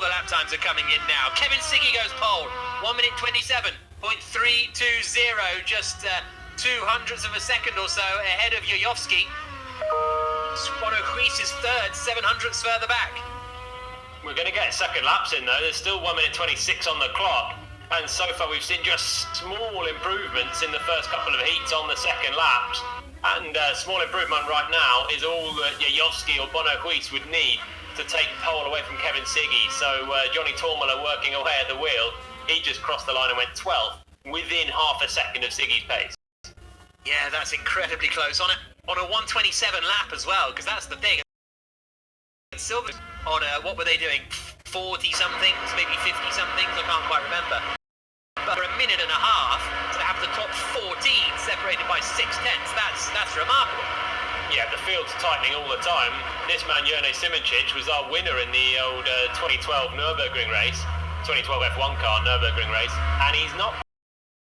the lap times are coming in now. Kevin SIGGY goes pole, 1 minute 27.320, just 0.02 of a second or so ahead of JAJOVSKI. Bono Ruiz is third, 0.07 further back. We're going to get second laps in though. There's still 1 minute 26 on the clock. And so far we've seen just small improvements in the first couple of heats on the second laps. And small improvement right now is all that JAJOVSKI or Bono Ruiz would need to take pole away from Kevin SIGGY. So Johnny Tormala working away at the wheel. He just crossed the line and went 12th within half a second of SIGGY's pace. Yeah, that's incredibly close on a 127 lap as well, because that's the thing. Silver on what were they doing? 40 somethings, maybe 50 somethings, I can't quite remember. But for a minute and a half to have the top 14 separated by 0.6, that's remarkable. Yeah, the field's tightening all the time. This man, Jone Simoncic, was our winner in the old 2012 Nürburgring race, 2012 F1 car Nürburgring race, and he's not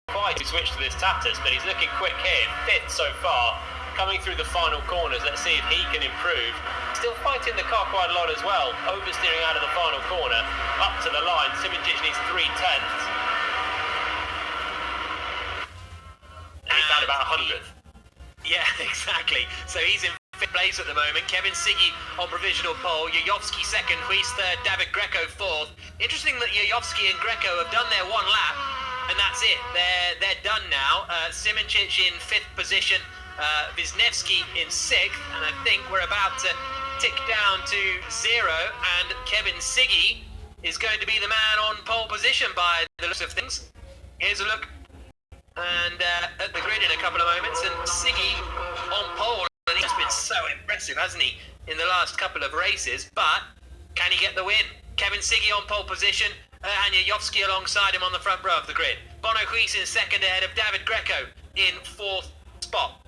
quite switched to this Tatus, but he's looking quick here, 5th so far, coming through the final corners. Let's see if he can improve. Still fighting the car quite a lot as well, oversteering out of the final corner, up to the line. Simoncic needs 3/10. And he's found about 100th. Yeah, exactly. So he's in 5th place at the moment. Kevin SIGGY on provisional pole. JAJOVSKI second, Ruiz third, David GRECO fourth. Interesting that JAJOVSKI and GRECO have done their one lap, and that's it. They're done now. Simoncic in 5th position, Wisniewski in 6th, and I think we're about to tick down to 0, and Kevin SIGGY is going to be the man on pole position by the looks of things. Here's a look and at the grid in a couple of moments, and SIGGY on pole, and he's been so impressive, hasn't he, in the last couple of races, but can he get the win? Kevin SIGGY on pole position, and JAJOVSKI alongside him on the front row of the grid. Bono Ruiz in 2nd ahead of David GRECO in 4th spot.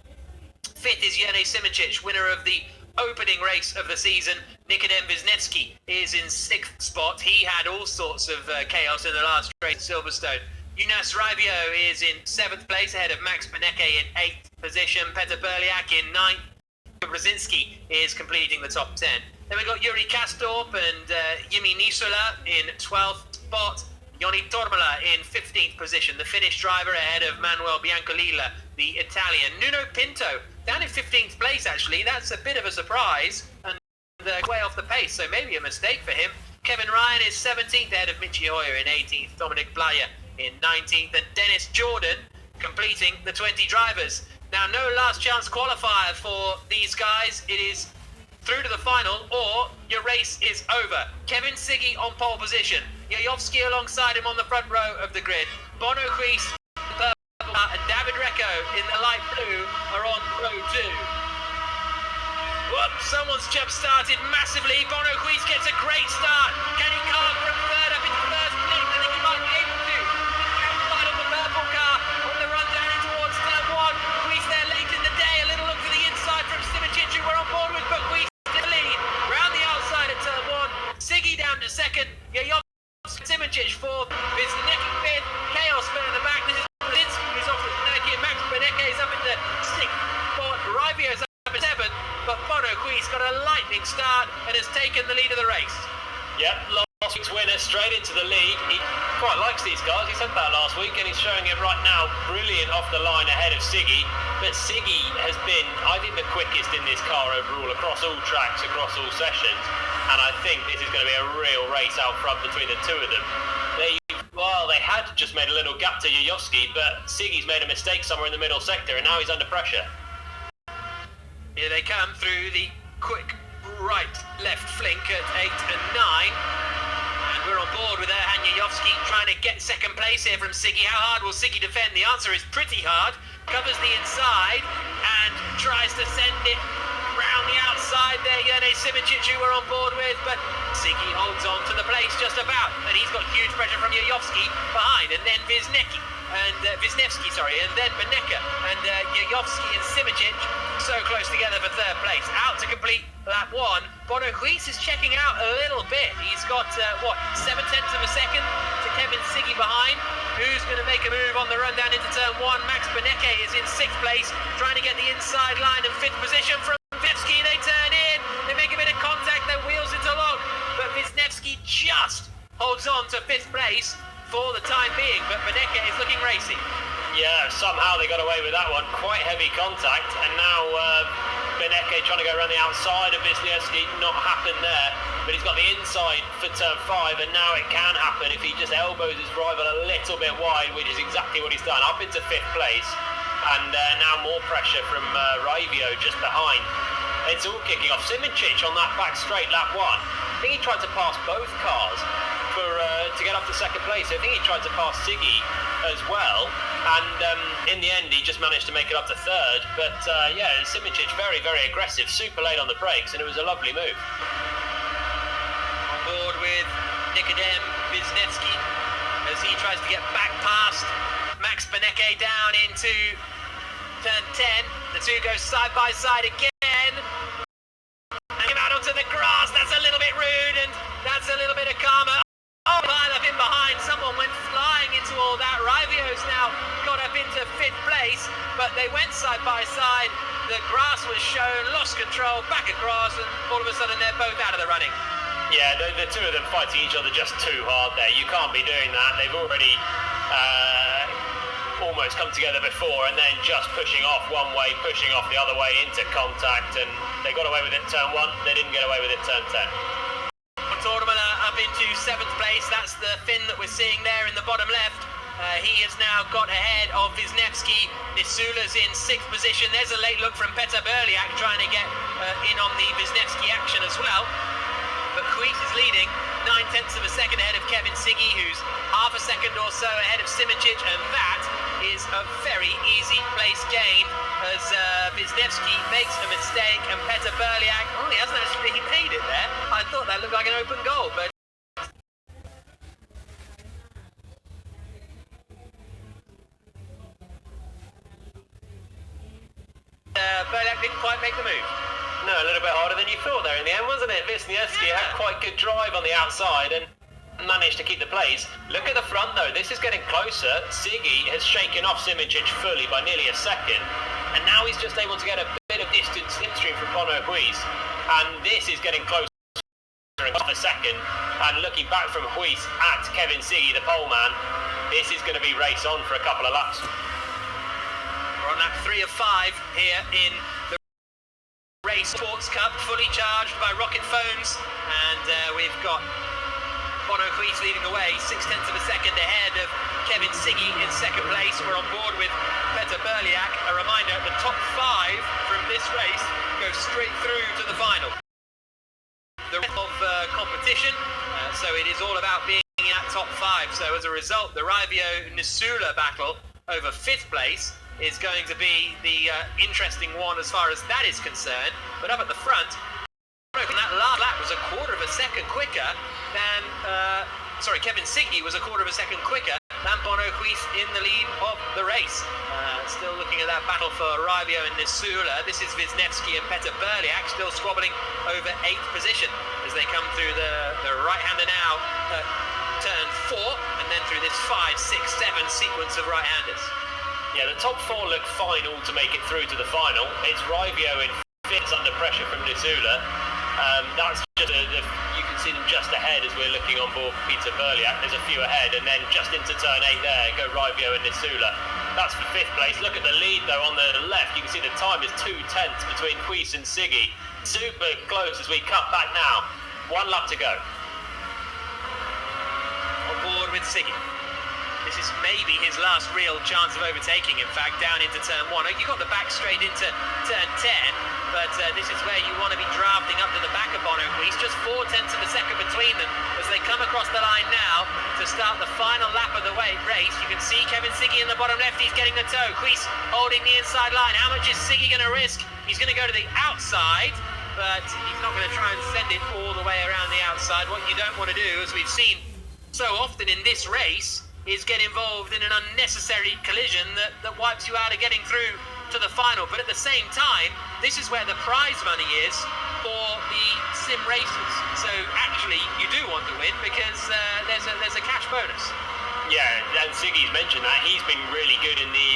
5th is Jone Simoncic, winner of the opening race of the season. Nikodem Wisniewski is in 6th spot. He had all sorts of chaos in the last race at Silverstone. Jonas Raivio is in 7th place ahead of Max Benecke in 8th position. Petr Berliak in 9th. Brzezinski is completing the top 10. Then we've got Yuri Kastorp and Jimi Nisola in 12th spot. Johnny Tormala in 15th position, the Finnish driver ahead of Manuel Biancalilla, the Italian. Nuno Pinto down in 15th place, actually. That's a bit of a surprise and way off the pace, so maybe a mistake for him. Kevin Ryan is 17th ahead of Michi Hoyer in 18th, Dominic Blaya in 19th, and Dennis Jordan completing the 20 drivers. Now, no last chance qualifier for these guys. It is through to the final, or your race is over. Kevin SIGGY on pole position. JAJOVSKI alongside him on the front row of the grid. Bono Ruiz in purple and David GRECO in the light blue are on row 2. Whoops, someone's jump started massively. Bono Ruiz gets a great start. Can he carve from 3rd up into 1st place? I think he might be able to. Outside of the purple car on the run down in towards turn 1. Ruiz there late in the day. A little look to the inside from Simoncic, who we're on board with, but Ruiz still lead. Round the outside at turn 1. SIGGY down to 2nd. Simoncic 4th. Wisniewski 5th. Chaos further back. This is Brzezinski who's off with Benecke, and Max Benecke is up in the 6th spot. Raivio's up in 7th, but Bono Ruiz got a lightning start and has taken the lead of the race. Yep, last week's winner straight into the lead. He quite likes these cars. He said that last week, and he's showing it right now. Brilliant off the line ahead of SIGGY. But SIGGY has been, I think, the quickest in this car overall, across all tracks, across all sessions. And I think this is going to be a real race out front between the two of them. They had just made a little gap to JAJOVSKI, but SIGGY's made a mistake somewhere in the middle sector, and now he's under pressure. Here they come through the quick right-left flank at 8 and 9. And we're on board with ERHAN JAJOVSKI trying to get 2nd place here from SIGGY. How hard will SIGGY defend? The answer is pretty hard. Covers the inside and tries to send it round the outside there. Jone Simoncic, who we're on board with, but SIGGY holds on to the place just about, and he's got huge pressure from JAJOVSKI behind, and then Wisniewski, and then Benecke, and JAJOVSKI and Simoncic so close together for 3rd place. Out to complete lap 1. Bono Ruiz is checking out a little bit. He's got 7/10 of a second to Kevin SIGGY behind. Who's going to make a move on the run down into turn 1? Max Benecke is in 6th place, trying to get the inside line in 5th position from Wisniewski. They turn in, they make a bit of contact, their wheels interlock, but Wisniewski just holds on to 5th place for the time being, but Beneke is looking racy. Yeah, somehow they got away with that one. Quite heavy contact, and now Beneke trying to go around the outside of Wisniewski. Not happened there, but he's got the inside for turn 5, and now it can happen if he just elbows his rival a little bit wide, which is exactly what he's done. Up into 5th place, and now more pressure from Raivio just behind. It's all kicking off. Simincic on that back straight, lap 1. I think he tried to pass both cars to get up to 2nd place. I think he tried to pass Siggy as well, and in the end he just managed to make it up to 3rd. But yeah, Simincic very, very aggressive, super late on the brakes, and it was a lovely move. On board with Nikodem Wisniewski as he tries to get back past Max Beneke down into turn 10. The two go side by side again. And him out onto the grass. That's a little bit rude, and that's a little bit of karma. Oh, pile up in behind. Someone went flying into all that. Raivio's now got up into 5th place, but they went side by side. The grass was shown, lost control, back across, and all of a sudden they're both out of the running. Yeah, the two of them fighting each other just too hard there. You can't be doing that. They've already almost come together before, and then just pushing off one way, pushing off the other way into contact, and they got away with it turn 1. They didn't get away with it turn 10. Tournament up into 7th place. That's the Finn that we're seeing there in the bottom left. He has now got ahead of Wisniewski. Nisula's in 6th position. There's a late look from Peter Berliak trying to get in on the Wisniewski action as well. But Kuit is leading 9/10 of a second ahead of Kevin Siggy, who's half a second or so ahead of Simincic, and that is a very easy place gain as Wisniewski makes a mistake, and Peter Berliak, he hasn't actually made it there. I thought that looked like an open goal, but Berliak didn't quite make the move. No, a little bit harder than you thought there in the end, wasn't it? Wisniewski had quite good drive on the outside and managed to keep the place. Look at the front though, this is getting closer. Siggy has shaken off Simincic fully by nearly a second, and now he's just able to get a bit of distance slipstream from Bono Huis, and this is getting closer of a second. And looking back from Huis at Kevin Siggy, the pole man, this is going to be race on for a couple of laps. We're on lap 3 of 5 here in the Race Sports Cup, fully charged by rocket phones, and we've got Bono Huis leading the way, 6/10 of a second ahead of Kevin Siggy in 2nd place. We're on board with Peter Berliak. A reminder, the top 5 from this race go straight through to the final. The rest of competition, so it is all about being in that top 5. So as a result, the Raivio-Nisula battle over 5th place is going to be the interesting one as far as that is concerned. But up at the front, that last lap was a quarter of a second quicker than, Kevin Siggy was a quarter of a second quicker than Bono Huis in the lead of the race. Still looking at that battle for Raivio and Nisula. This is Wisniewski and Peter Berliak still squabbling over 8th position as they come through the right-hander now, turn 4, and then through this 5, 6, 7 sequence of right-handers. Yeah, the top 4 look fine all to make it through to the final. It's Raivio in 5th under pressure from Nisula. That's just you can see them just ahead as we're looking on board Peter Berliak. There's a few ahead, and then just into turn 8 there go Raivio and Nisula. That's for 5th place. Look at the lead though on the left. You can see the time is 2/10 between Huis and Siggy. Super close as we cut back now. 1 lap to go. On board with Siggy. This is maybe his last real chance of overtaking, in fact, down into turn 1. You got the back straight into turn 10, but this is where you want to be drafting up to the back of Bono Huis. Just 4/10 of a second between them as they come across the line now to start the final lap of the race. You can see Kevin Siggy in the bottom left. He's getting the toe. Huis holding the inside line. How much is Siggy going to risk? He's going to go to the outside, but he's not going to try and send it all the way around the outside. What you don't want to do, as we've seen so often in this race, is get involved in an unnecessary collision that wipes you out of getting through to the final. But at the same time, this is where the prize money is for the sim races. So actually, you do want to win because there's a cash bonus. Yeah, and Siggy's mentioned that he's been really good in the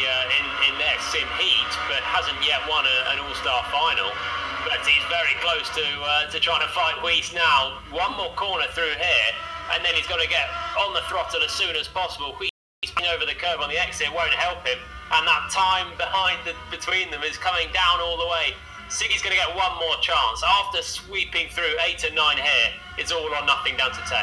in their sim heat, but hasn't yet won an all-star final. But he's very close to trying to fight Huis now. One more corner through here. and then he's got to get on the throttle as soon as possible. He's over the curb on the exit, won't help him, and that time between them is coming down all the way. Siggy's going to get one more chance. After sweeping through 8 and 9 here, it's all or nothing down to 10.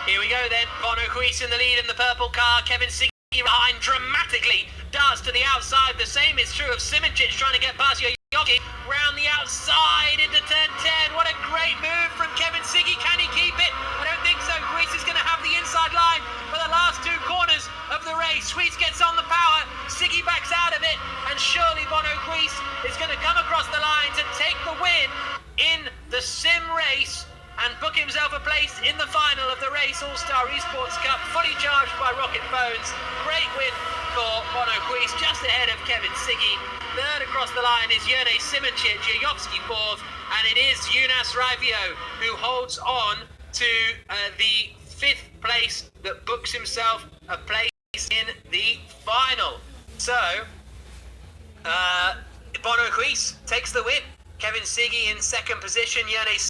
Here we go then. Bono Ruiz in the lead in the purple car. Kevin Siggy behind dramatically. Darts to the outside. The same is true of Simoncic trying to get past JAJOVSKI. Round the outside into turn 10. What a great move from Kevin Siggy. Can he keep it? I don't think so. Ruiz is going to have the inside line for the last 2 corners of the race. Ruiz gets on the power. Siggy backs out of it. And surely Bono Ruiz is going to come across the line to take the win in the sim race and book himself a place in the final of the Race All-Star Esports Cup, fully charged by Rocket Phones. Great win for Bono Ruiz, just ahead of Kevin Siggy. Third across the line is Jurnej Simoncic, JAJOVSKI fourth, and it is Jonas Raivio who holds on to the 5th place that books himself a place in the final. So, Bono Ruiz takes the win. Kevin Siggy in 2nd position, Jurnej